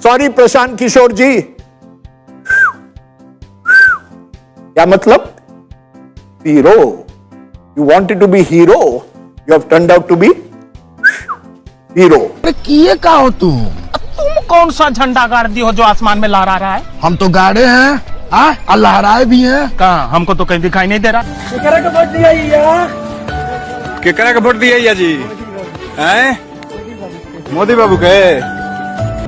Sorry Prashant Kishor ji. क्या मतलब? Hero. You wanted to be hero, you have turned out to be hero. किए का हो तुम कौन सा झंडा गाड़ दी हो जो आसमान में लहरा रहा है? हम तो गाड़े हैं और लहराए भी हैं। कहाँ? हमको तो कहीं दिखाई नहीं दे रहा। केकरा का वोट दिया जी? हैं? मोदी बाबू के।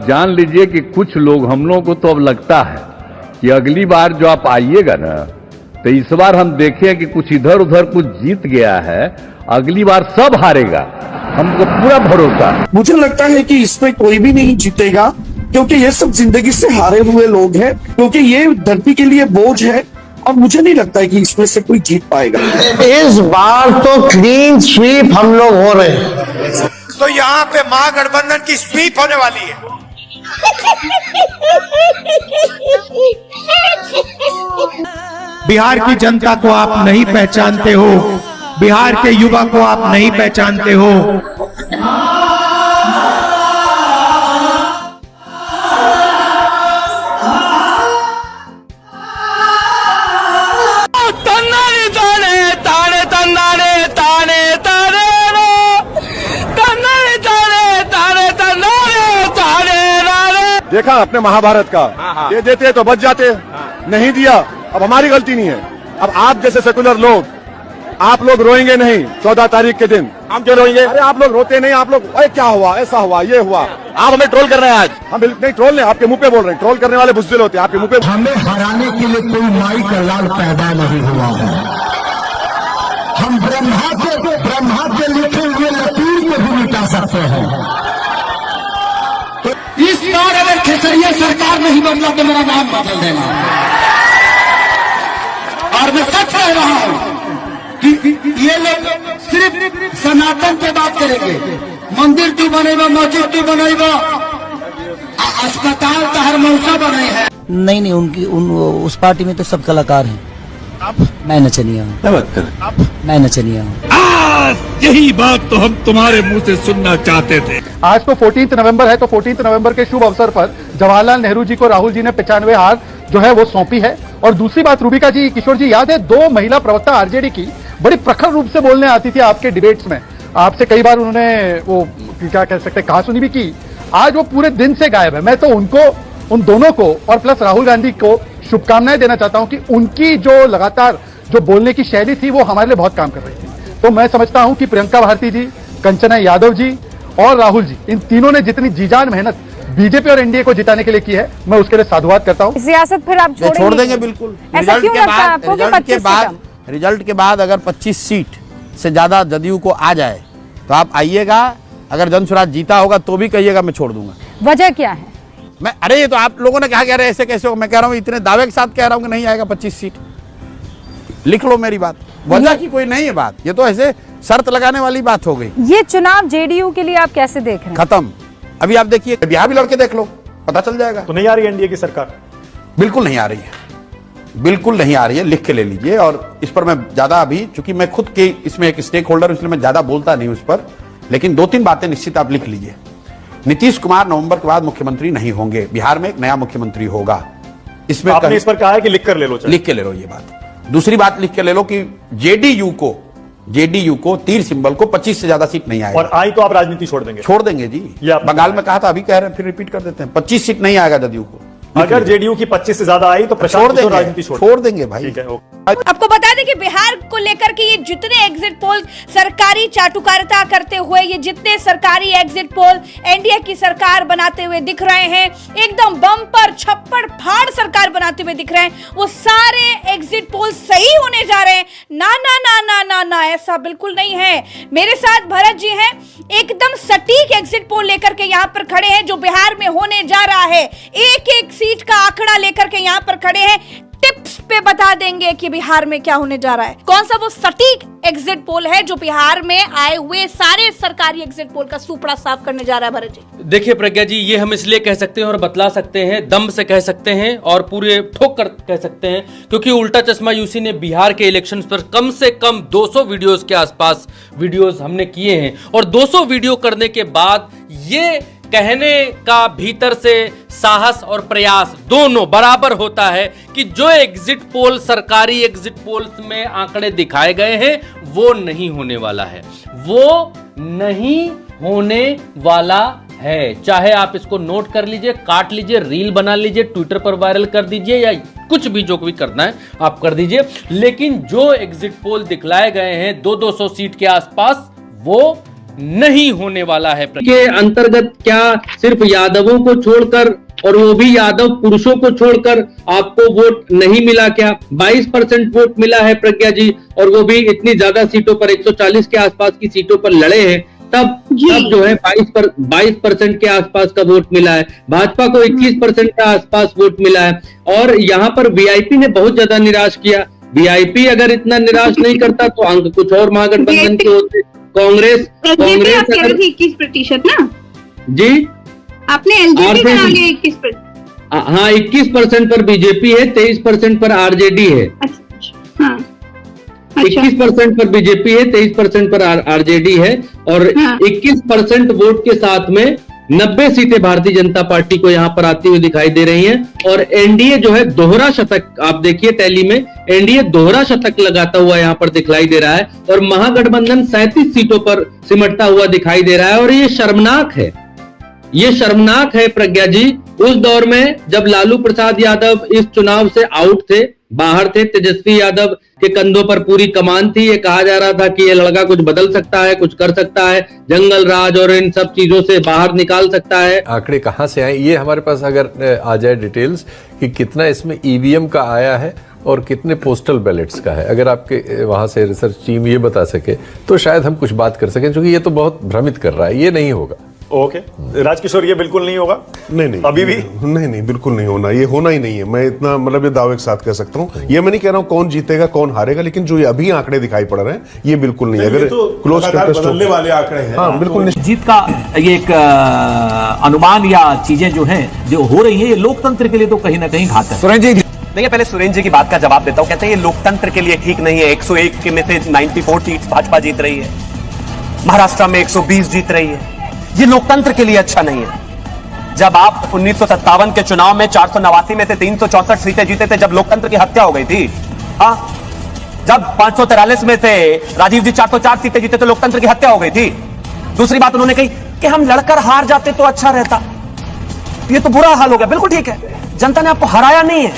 जान लीजिए कि कुछ लोग, हम लोगों को तो अब लगता है कि अगली बार जो आप आइएगा ना, तो इस बार हम देखें कि कुछ इधर उधर कुछ जीत गया है, अगली बार सब हारेगा, हमको पूरा भरोसा है। मुझे लगता है कि इसमें कोई भी नहीं जीतेगा, क्योंकि ये सब जिंदगी से हारे हुए लोग हैं, क्योंकि ये धरती के लिए बोझ है, और मुझे नहीं लगता है कि इसमें से कोई जीत पाएगा। इस बार तो क्लीन स्वीप हम लोग हो रहे हैं। तो यहाँ पे महागठबंधन की स्वीप होने वाली है। बिहार की जनता को आप नहीं पहचानते हो, बिहार के युवा को आप नहीं पहचानते हो। देखा अपने महाभारत का, ये देते तो बच जाते, नहीं दिया, अब हमारी गलती नहीं है। अब आप जैसे सेकुलर लोग, आप लोग रोएंगे नहीं 14 तारीख के दिन। हम क्यों रोएंगे? अरे आप लोग रोते नहीं, आप लोग अरे क्या हुआ, ऐसा हुआ, ये हुआ, आप हमें ट्रोल कर रहे हैं आज। हम नहीं ट्रोल नहीं, आपके मुंह पे बोल रहे हैं। ट्रोल करने वाले बुज़दिल होते हैं, आपके मुंह पे। हमें हराने के लिए कोई माई का लाल पैदा नहीं हुआ है। हम ब्रह्मा के लिखे हुए लकीर को भी मिटा सकते हैं। इस बार अगर खेसरिया सरकार नहीं बदला तो मेरा नाम बदल देना। और मैं सच कह रहा हूं कि ये लोग सिर्फ सनातन पे बात करेंगे। मंदिर तू बनेगा, मस्जिद तू बनेगा, अस्पताल तो हर मौसा बने है। नहीं, उस पार्टी में तो सब कलाकार हैं। मैं नचनिया हूँ। मैं नचनिया हूँ। यही बात तो हम तुम्हारे मुंह से सुनना चाहते थे। आज तो 14 नवंबर है, तो 14 नवंबर के शुभ अवसर पर जवाहरलाल नेहरू जी को राहुल जी ने 95 हार जो है वो सौंपी है। और दूसरी बात, रूबिका जी, किशोर जी, याद है 2 महिला प्रवक्ता आरजेडी की बड़ी प्रखर रूप से बोलने आती थी आपके डिबेट्स में। आपसे कई बार उन्होंने वो क्या कह सकते कहा सुनी भी की। आज वो पूरे दिन से गायब है। मैं तो उनको, उन दोनों को और प्लस राहुल गांधी को शुभकामनाएं देना चाहता हूं कि उनकी जो लगातार जो बोलने की शैली थी वो हमारे लिए बहुत काम कर रही थी। तो मैं समझता हूं कि प्रियंका भारती जी, कंचना यादव जी और राहुल जी, इन तीनों ने जितनी जीजान मेहनत बीजेपी और एनडीए को जिताने के लिए की है, मैं उसके लिए साधुवाद करता हूं। सियासत फिर आप छोड़ देंगे बिल्कुल। रिजल्ट के बाद अगर 25 सीट से ज्यादा जदयू को आ जाए तो आप आइएगा। अगर जन स्वराज जीता होगा तो भी कहिएगा, मैं छोड़ दूंगा। वजह क्या है? मैं अरे ये तो आप लोगों ने कहा, कह रहे ऐसे कैसे हो। मैं कह रहा हूं इतने दावे के साथ कह रहा हूं कि नहीं आएगा 25 सीट। लिख लो मेरी बात, वजह की कोई नहीं है बात। ये तो ऐसे शर्त लगाने वाली बात हो गई। ये चुनाव जेडीयू के लिए आप कैसे देख रहे हैं? खत्म। अभी आप देखिए, बिहार भी लड़के देख लो, पता चल जाएगा। तो नहीं आ रही एनडीए की सरकार? बिल्कुल नहीं आ रही है, बिल्कुल नहीं आ रही है। लिख के ले लीजिए। और इस पर मैं ज्यादा अभी, चूंकि मैं खुद के इसमें एक स्टेक होल्डर हूं, इसलिए मैं ज्यादा बोलता नहीं उस पर, लेकिन 2-3 बातें निश्चित आप लिख लीजिए। नीतीश कुमार नवंबर के बाद मुख्यमंत्री नहीं होंगे। बिहार में एक नया मुख्यमंत्री होगा। इसमें आपने इस पर कहा है कि लिख कर ले लो। लिख के ले लो ये बात। दूसरी बात लिख के ले लो कि जेडीयू को तीर सिंबल को 25 से ज्यादा सीट नहीं आएगा। और आई तो आप राजनीति छोड़ देंगे? छोड़ देंगे जी। बंगाल में कहा था, अभी कह रहे हैं, फिर रिपीट कर देते हैं। 25 सीट नहीं आएगा जदयू को। अगर जेडीयू की 25 से ज्यादा आई तो राजनीति छोड़ देंगे भाई। ठीक है। आपको बता दें कि बिहार को लेकर के ये जितने एग्जिट पोल सरकारी चाटुकारिता करते हुए, ये जितने सरकारी एग्जिट पोल एनडीए की सरकार बनाते हुए दिख रहे हैं, एकदम बम्पर छप्पड़ फाड़ सरकार बनाते हुए दिख रहे हैं, वो सारे एग्जिट पोल सही होने जा रहे हैं। ना ना ना ना ना ना, ऐसा बिल्कुल नहीं है। मेरे साथ भरत जी हैं, एकदम सटीक एग्जिट पोल लेकर के यहाँ पर खड़े हैं जो बिहार में होने जा रहा है। एक एक सीट का आंकड़ा लेकर के यहाँ पर खड़े हैं। टिप्स पे बता देंगे कि बिहार में क्या होने जा रहा है। कौन सा वो सटीक एग्जिट पोल है जो बिहार में आए हुए सारे सरकारी एग्जिट पोल का सुपड़ा साफ करने जा रहा है? भरत जी देखिए प्रज्ञा जी, ये हम इसलिए कह सकते हैं और बतला सकते हैं, दम से कह सकते हैं और पूरे ठोक कर कह सकते हैं, क्योंकि उल्टा चश्मा यूसी ने बिहार के इलेक्शंस पर कम से कम 200 वीडियोस के आसपास वीडियोस हमने किए हैं। और 200 वीडियो करने के बाद ये कहने का भीतर से साहस और प्रयास दोनों बराबर होता है कि जो एग्जिट पोल, सरकारी एग्जिट पोल्स में आंकड़े दिखाए गए हैं वो नहीं होने वाला है, वो नहीं होने वाला है। चाहे आप इसको नोट कर लीजिए, काट लीजिए, रील बना लीजिए, ट्विटर पर वायरल कर दीजिए या कुछ भी जो भी करना है आप कर दीजिए, लेकिन जो एग्जिट पोल दिखलाए गए हैं 200 सीट के आसपास वो नहीं होने वाला है। के अंतर्गत क्या सिर्फ यादवों को छोड़कर और वो भी यादव पुरुषों को छोड़कर आपको वोट नहीं मिला क्या? 22% वोट मिला है प्रज्ञा जी, और वो भी इतनी ज्यादा सीटों पर 140 के आसपास की सीटों पर लड़े हैं, तब जो है 22% के आसपास का वोट मिला है। भाजपा को 21% के आसपास वोट मिला है। और यहाँ पर वीआईपी ने बहुत ज्यादा निराश किया। वीआईपी अगर इतना निराश नहीं करता तो अंक कुछ और महागठबंधन के होते। कांग्रेस 21% ना जी, आपने एलजेडी बना लिया 21%। हाँ, 21% पर बीजेपी है, 23% पर आरजेडी है। हाँ, 21% पर बीजेपी है, 23% पर आरजेडी है, और 21% वोट के साथ में 90 सीटें भारतीय जनता पार्टी को यहां पर आती हुई दिखाई दे रही हैं। और एनडीए जो है दोहरा शतक, आप देखिए टैली में एनडीए दोहरा शतक लगाता हुआ यहां पर दिखाई दे रहा है, और महागठबंधन 37 सीटों पर सिमटता हुआ दिखाई दे रहा है। और ये शर्मनाक है, ये शर्मनाक है प्रज्ञा जी। उस दौर में जब लालू प्रसाद यादव इस चुनाव से आउट थे, बाहर थे, तेजस्वी यादव के कंधों पर पूरी कमान थी। ये कहा जा रहा था कि ये लड़का कुछ बदल सकता है, कुछ कर सकता है, जंगल राज और इन सब चीजों से बाहर निकाल सकता है। आंकड़े कहां से आए ये हमारे पास अगर आ जाए डिटेल्स कि कितना इसमें ईवीएम का आया है और कितने पोस्टल बैलेट्स का है, अगर आपके वहां से रिसर्च टीम ये बता सके तो शायद हम कुछ बात कर सकें, क्योंकि ये तो बहुत भ्रमित कर रहा है। ये नहीं होगा। ओके राजकिशोर, ये बिल्कुल नहीं होगा। नहीं अभी भी नहीं, बिल्कुल नहीं होना, ये होना ही नहीं है। मैं इतना मतलब ये दावे के साथ कह सकता हूँ। ये मैं नहीं कह रहा हूँ कौन जीतेगा कौन हारेगा, लेकिन जो ये अभी आंकड़े दिखाई पड़ रहे हैं ये बिल्कुल नहीं है। अगर क्लोज बदलने वाले आंकड़े हैं। हाँ, बिल्कुल नहीं। जीत का ये एक अनुमान या चीजें जो है जो हो रही है, ये लोकतंत्र के लिए तो कहीं ना कहीं घातक है। सुरेंद्र जी, देखिए पहले सुरेंद्र जी की बात का जवाब देता हूं। कहते हैं ये लोकतंत्र के लिए ठीक नहीं है। 101 में से 94 सीट भाजपा जीत रही है, महाराष्ट्र में 120 जीत रही है। ये लोकतंत्र के लिए अच्छा नहीं है। जब आप 1957 के चुनाव में 489 में से 364 सीटें जीते थे, जब लोकतंत्र की हत्या हो गई थी। हाँ, जब 543 में से राजीव जी 404 सीटें जीते तो लोकतंत्र की हत्या हो गई थी। दूसरी बात उन्होंने कही कि हम लड़कर हार जाते तो अच्छा रहता। ये तो बुरा हाल हो गया। बिल्कुल ठीक है, जनता ने आपको हराया नहीं है,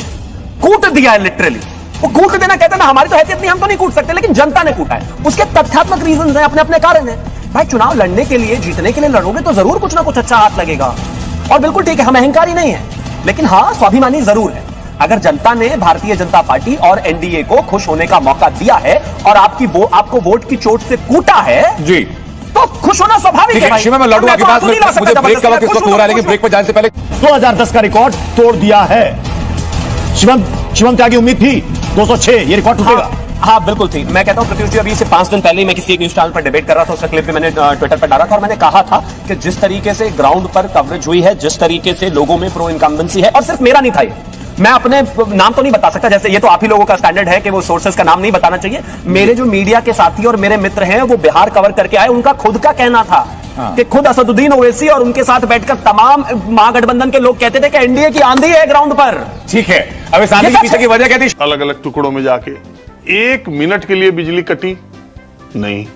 कूट दिया है लिटरली। वो कूट देना कहते ना, हमारी तो हैसियत नहीं, हम तो नहीं कूट सकते, लेकिन जनता ने कूटा है। उसके तथ्यात्मक रीजन है, अपने अपने कारण है। भाई चुनाव लड़ने के लिए, जीतने के लिए लड़ोगे तो जरूर कुछ ना कुछ अच्छा हाथ लगेगा। और बिल्कुल ठीक है, हम अहंकारी नहीं है, लेकिन हाँ स्वाभिमानी जरूर है। अगर जनता ने भारतीय जनता पार्टी और एनडीए को खुश होने का मौका दिया है और आपको वोट की चोट से कूटा है जी, तो खुश होना स्वाभाविक है। शिवम, मैं लौटूंगा आपकी बात में, मुझे ब्रेक का वक्त इस वक्त हो रहा है, लेकिन ब्रेक पर जाने से पहले 2010 का रिकॉर्ड तोड़ दिया है। शिवम त्यागी उम्मीद थी 206, ये रिकॉर्ड टूटेगा। हाँ बिल्कुल थी। मैं कहता हूं प्रत्युष जी, अभी से 5 दिन पहले ही मैं किसी एक न्यूज चैनल पर डिबेट कर रहा था, उसका क्लिप भी मैंने ट्विटर पर डाला था, और मैंने कहा था कि जिस तरीके से ग्राउंड पर कवरेज हुई है, जिस तरीके से लोगों में प्रो इनकम्बेंसी है, और सिर्फ मेरा नहीं था ये, मैं अपने नाम तो नहीं बता सकता, जैसे ये तो आप ही लोगों का स्टैंडर्ड है कि वो सोर्सेस का नाम नहीं बताना चाहिए। मेरे जो मीडिया के साथी और मेरे मित्र हैं वो बिहार कवर करके आए, उनका खुद का कहना था कि खुद असदुद्दीन ओवैसी और उनके साथ बैठकर तमाम महागठबंधन के लोग कहते थे कि एनडीए की आंधी है ग्राउंड पर। ठीक है, अब इस आंधी के पीछे की वजह क्या थी? अलग अलग टुकड़ों में जाके 1 मिनट के लिए बिजली कटी नहीं।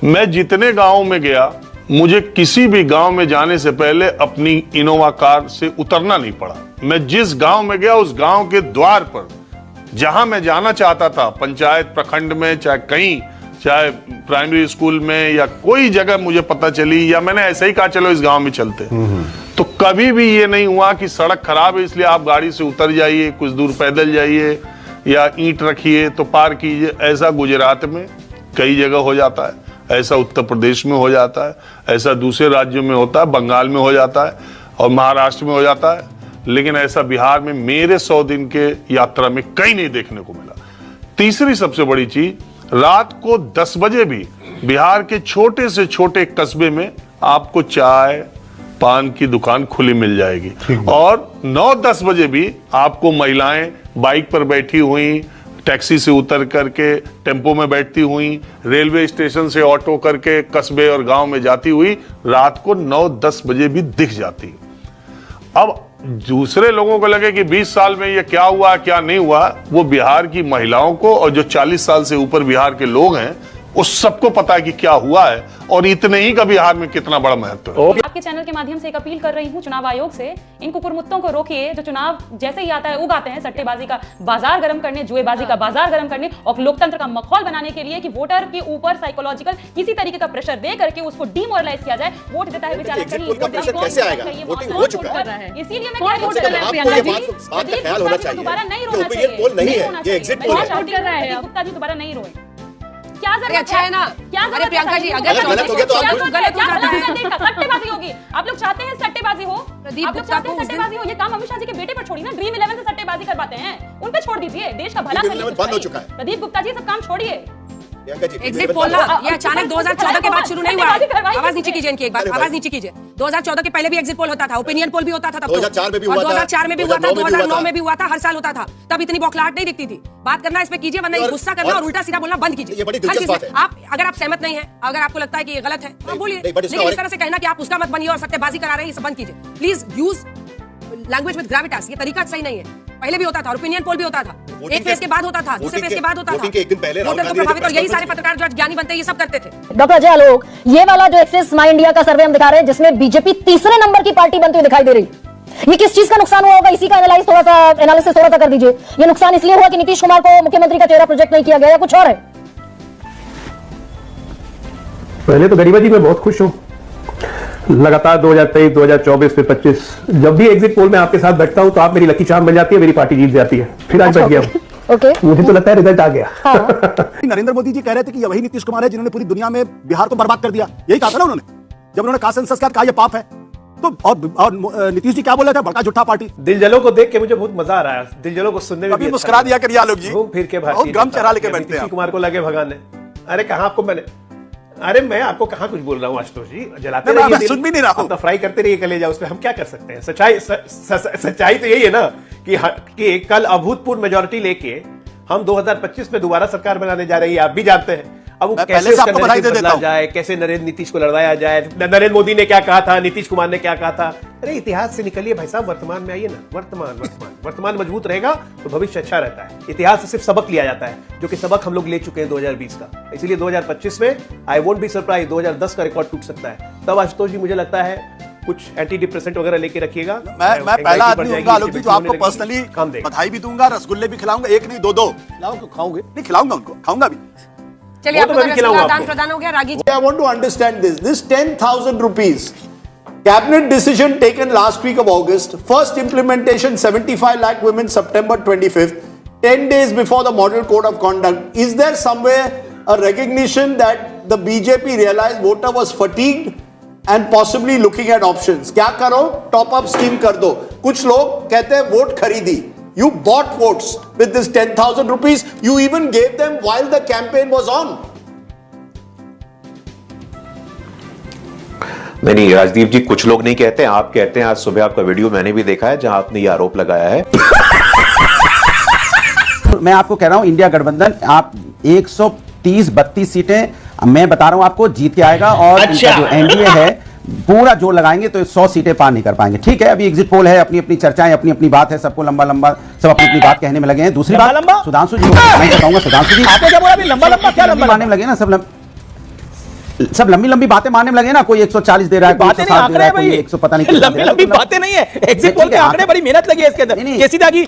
मैं जितने गांव में गया, मुझे किसी भी गांव में जाने से पहले अपनी इनोवा कार से उतरना नहीं पड़ा। मैं जिस गांव में गया, उस गांव के द्वार पर जहां मैं जाना चाहता था, पंचायत, प्रखंड में, चाहे कहीं, चाहे प्राइमरी स्कूल में या कोई जगह मुझे पता चली, या मैंने ऐसे ही कहा चलो इस गांव में चलते, तो कभी भी ये नहीं हुआ कि सड़क खराब है इसलिए आप गाड़ी से उतर जाइए, कुछ दूर पैदल जाइए या ईंट रखिए तो पार कीजिए। ऐसा गुजरात में कई जगह हो जाता है, ऐसा उत्तर प्रदेश में हो जाता है, ऐसा दूसरे राज्यों में होता है, बंगाल में हो जाता है और महाराष्ट्र में हो जाता है, लेकिन ऐसा बिहार में मेरे 100 दिन के यात्रा में कहीं नहीं देखने को मिला। तीसरी सबसे बड़ी चीज, रात को 10 बजे भी बिहार के छोटे से छोटे कस्बे में आपको चाय पान की दुकान खुली मिल जाएगी, और 9-10 बजे भी आपको महिलाएं बाइक पर बैठी हुई, टैक्सी से उतर करके टेम्पो में बैठती हुई, रेलवे स्टेशन से ऑटो करके कस्बे और गांव में जाती हुई रात को 9-10 बजे भी दिख जाती। अब दूसरे लोगों को लगे कि 20 साल में ये क्या हुआ क्या नहीं हुआ, वो बिहार की महिलाओं को और जो 40 साल से ऊपर बिहार के लोग हैं उस सबको पता है कि क्या हुआ है और इतने ही का बिहार में कितना बड़ा महत्व है। आपके चैनल के माध्यम से एक अपील कर रही हूँ चुनाव आयोग से, इन कुकुरमुत्तों को रोकिए जो चुनाव जैसे ही आता है उगाते हैं सट्टेबाजी का बाजार गर्म करने, जुएबाजी का बाजार गर्म करने और लोकतंत्र का मखौल बनाने के लिए कि वोटर के ऊपर साइकोलॉजिकल किसी तरीके का प्रेशर दे करके उसको डिमोरलाइज किया जाए। वोट देता है बेचारा कहीं इसीलिए मैं कह रही हूँ दोबारा नहीं रोना चाहिए, गुप्ता जी दोबारा नहीं रोए। क्या जरूरत अच्छा है ना? क्या जरूरत प्रियंका जी? अगर गलत हो गया तो आप गलत हो जाता है, सट्टेबाजी होगी। आप लोग चाहते हैं सट्टेबाजी हो, आप लोग चाहते हैं सट्टेबाजी हो, ये काम अमित शाह जी के बेटे पर छोड़ी ना, ड्रीम 11 से सट्टेबाजी करवाते हैं, उन पे छोड़ दीजिए, देश का भला करिए। बंद हो चुका है प्रदीप गुप्ता जी, सब काम छोड़िए। एग्जिट पोल ना ये अचानक 2014 के बाद शुरू नहीं हुआ। आवाज नीचे कीजिए इनकी एक बार, आवाज नीचे कीजिए। 2014 के पहले भी एग्जिट पोल होता था, ओपिनियन पोल भी होता था, 2004 में भी हुआ था, 2004 में भी हुआ था, 2009 में भी हुआ था, हर साल होता था। तब इतनी बौखलाहट नहीं दिखती थी। बात करना इस पे कीजिए, वरना गुस्सा करना और उल्टा सीधा बोलना बंद कीजिए। आप अगर आप सहमत नहीं है, अगर आपको लगता है कि ये गलत है तो बोलिए, लेकिन इस तरह से कहना कि आप उसका मत बनिए और सट्टेबाजी करा रहे हैं, ये बंद कीजिए please. Use language with Gravitas, ये तरीका सही नहीं है। पहले भी होता था, ओपिनियन पोल भी होता था, एक फेज के बाद होता था, दूसरे फेज के बाद होता था, एक दिन पहले वोटर को प्रभावित, और यही सारे पत्रकार जो ज्ञानी बनते हैं ये सब करते थे। डॉक्टर अजय आलोक, ये वाला जो एक्सेस माई इंडिया का सर्वे हम दिखा रहे हैं जिसमें बीजेपी तीसरे नंबर की पार्टी बनती हुई दिखाई दे रही, ये किस चीज का नुकसान हुआ होगा? इसी का एनालिसिस थोड़ा सा कर दीजिए। ये नुकसान इसलिए हुआ कि नीतीश कुमार को मुख्यमंत्री का चेहरा प्रोजेक्ट नहीं किया गया या कुछ और है? पहले तो गरीबाजी में बहुत खुश हूं, लगातार 2023, 2024 फिर 25 जब भी एग्जिट पोल में आपके साथ बैठता हूं तो आप मेरी लकी चार्म बन जाती है, मेरी पार्टी जीत जाती है। फिर आज बैठ गया मुझे तो लगता है रिजल्ट आ गया। नरेंद्र मोदी जी कह रहे थे कि वही नीतीश कुमार है जिन्होंने पूरी दुनिया में बिहार को बर्बाद कर दिया, यही कहा था ना उन्होंने जब उन्होंने कहा सेंसस का कहा यह पाप है। तो और नीतीश जी क्या बोले थे? बड़का झूठा पार्टी। दिलजलों को देख के मुझे बहुत मजा आ रहा है, दिलजलों को सुनने में भी मुस्कुरा दिया करिए आलोक जी, फिर के बहुत गम चढ़ा लेके बैठते हैं। कुमार को लगे भगाने, अरे कहा आपको मैंने, अरे मैं आपको कहाँ कुछ बोल रहा हूँ आशुतोष जी, जलाते रहिए, सुन भी नहीं रहा हूँ, अपना फ्राई करते रहिए कलेजा, उस पर हम क्या कर सकते हैं? सच्चाई तो यही है ना कि कल अभूतपूर्व मेजोरिटी लेके हम 2025 में दोबारा सरकार बनाने जा रही है, आप भी जानते हैं। अब वो कैसे आपको बधाई दे देता हूं, जाए कैसे नरेंद्र नीतीश को लड़वाया जाए, नरेंद्र मोदी ने क्या कहा था, नीतीश कुमार ने क्या कहा था। अरे इतिहास से निकलिए भाई साहब, वर्तमान में आइए ना। वर्तमान मजबूत रहेगा तो भविष्य अच्छा रहता है। इतिहास से सिर्फ सबक लिया जाता है, जो कि सबक हम लोग ले चुके हैं 2020 का। इसलिए 2025 में आई वोंट बी सरप्राइज 2010 का रिकॉर्ड टूट सकता है। तब आशुतोष जी मुझे लगता है कुछ एंटी डिप्रेसेंट वगैरह लेके रखिएगा। मैं पहला आदमी हूँ आलोक जी जो आपको पर्सनली बधाई भी दूंगा, रसगुल्ले भी खिलाऊंगा, एक नहीं दो खाऊंगे, नहीं खिलाऊंगा उनको, खाऊंगा भी। चलिए आदान प्रदान हो गया। रागी जी, I want to understand this 10,000 rupees cabinet decision taken last week of August, first implementation 75 lakh women September 25th, 10 days before the model code of conduct. Is there somewhere a recognition that the BJP realized voter was fatigued and possibly looking at options? क्या करो, top up scheme कर दो। कुछ लोग कहते हैं vote खरीदी, you bought votes with this 10,000 rupees, you even gave them while the campaign was on. नहीं राजदीप जी, कुछ लोग नहीं कहते, आप कहते हैं। आज सुबह आपका वीडियो मैंने भी देखा है जहां आपने ये आरोप लगाया है। मैं आपको कह रहा हूं इंडिया गठबंधन आप 130-32 सीटें मैं बता रहा हूं आपको जीत के आएगा, और इनका जो एनडीए है पूरा जोर लगाएंगे तो 100 सीटें पार नहीं कर पाएंगे। ठीक है, अभी एग्जिट पोल है, अपनी अपनी चर्चाएं, अपनी अपनी बात है, सबको लंबा सब अपनी अपनी बात कहने में लगे हैं। दूसरी बात सुधांशु जी, मैं बताऊंगा सुधांशु जी, आपने क्या बोला अभी? लंबा क्या मानने में लगे ना, सब लंबी बातें मानने में लगे ना। कोई 140 दे रहा है, कोई 160 दे रहा है, कोई 100 पता नहीं। लंबी बातें नहीं है, एग्जिट पोल के आंकड़े बड़ी मेहनत लगी है इसके अंदर। केसी दागी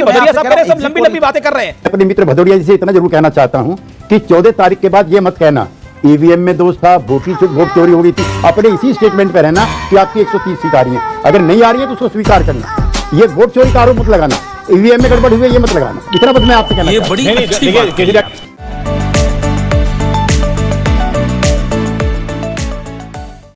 भदौरिया साहब कह रहे हैं, सब लंबी बातें कर रहे हैं। अपने मित्र भदौरिया जी से इतना जरूर कहना चाहता हूं कि 14 तारीख के बाद ये मत कहना ईवीएम में दोष था, वोट चोरी हो गई थी। अपने इसी स्टेटमेंट पे रहना कि आपकी 130 सीट आ रही है, अगर नहीं आ रही है तो उसको स्वीकार करना। ये वोट चोरी का आरोप मत लगाना, ईवीएम में गड़बड़ हुई है ये मत लगाना। इतना बस मैं आपसे कहना चाहता हूं।